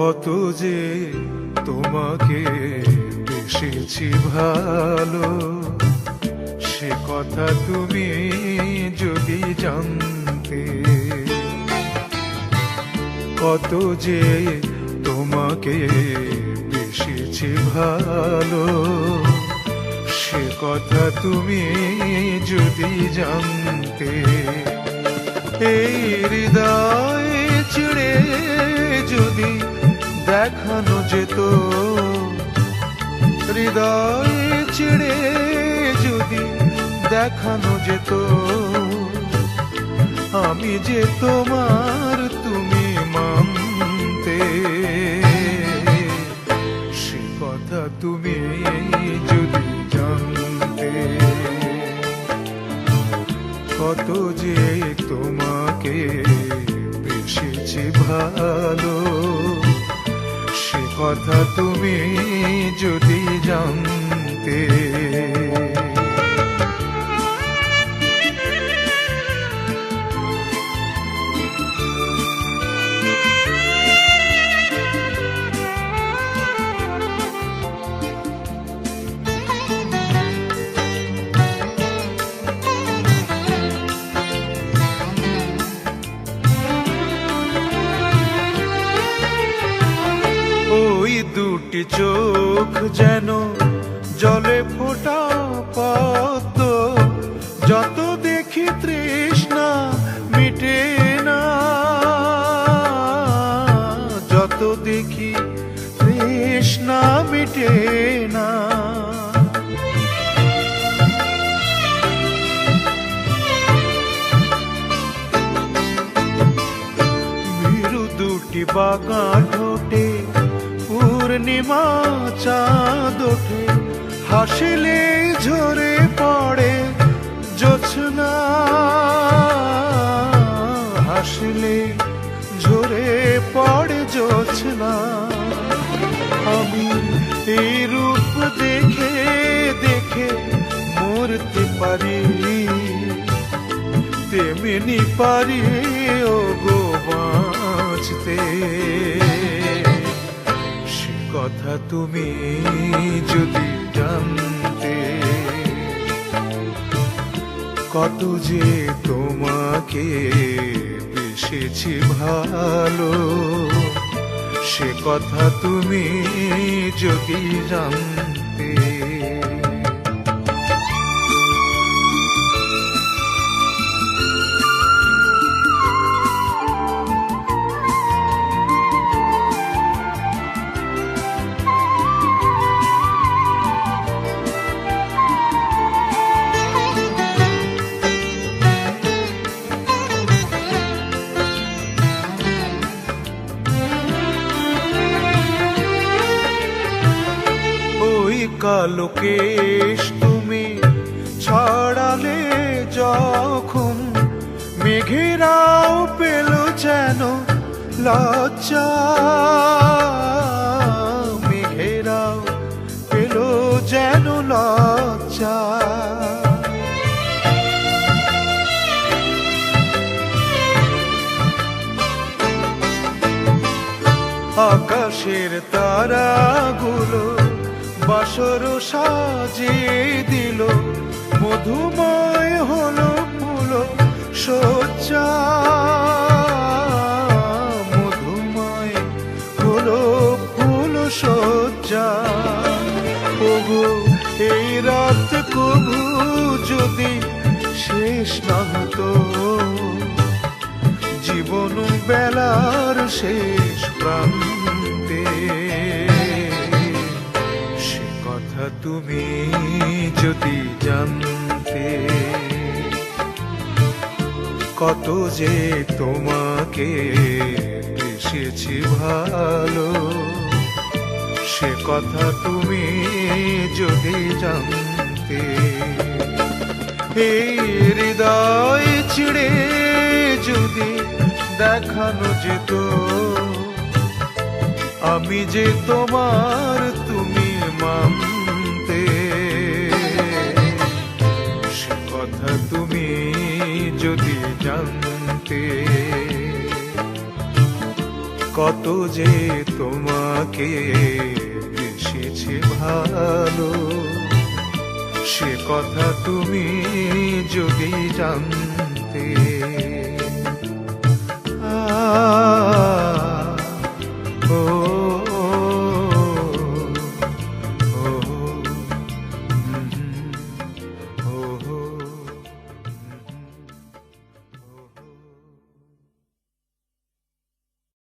কত যে তোমাকে বেসেছি ভালো, সে কথা তুমি যদি জানতে। কত যে তোমাকে বেসেছি ভালো, সে কথা তুমি যদি জানতে। এই হৃদয় ছিঁড়ে যদি দেখানো যেত, হৃদয় ছিঁড়ে যদি দেখানো যেত, আমি যে তোমার তুমি মানতে। সে কথা তুমি যদি জানতে। কত যে তোমাকে বেসেছি ভালো, সে কথা তুমি যদি জানতে। ওই দুটি চোখ যেন জলে ফোটা পদ্ম, যত দেখি তৃষ্ণা মিটে না, যত দেখি তৃষ্ণা মিটে না। ভীরু দুটি বাঁকা ঠোঁটে পূর্ণিমা চাঁদ ওঠে, হাসিলে ঝরে পড়ে জোছনা, হাসিলে ঝরে পড়ে জোছনা। আমি এই রূপ দেখে দেখে মরতে পারি, তেমনি পারি ও গো বাঁচতে। কথা তুমি যদি জানতে। কত যে তোমাকে বেসেছি ভালো, সে কথা তুমি যদি জানতে। কালো কেশ তুমি ছড়ালে যখন, মেঘেরাও পেল যেন লজ্জা, মেঘেরাও পেল যেন লজ্জা। আকাশের তারাগুলো বাসর সাজিয়ে দিল, মধুময় হলো ফুল সজ্জা, মধুময় হলো ফুল সজ্জা। ওগো এই রাত কবু যদি শেষ না হতো, জীবন বেলার শেষ প্রান্তে। তুমি যদি জানতে। কত যে তোমাকে বেসেছি ভালো, সে কথা তুমি যদি জানতে। এই হৃদয় ছিঁড়ে যদি দেখানো যেত, আমি যে তোমার তুমি মানতে। সে কথা তুমি যদি জানতে। কত যে তোমাকে বেসেছে ভালো, সে কথা তুমি যদি জানতে।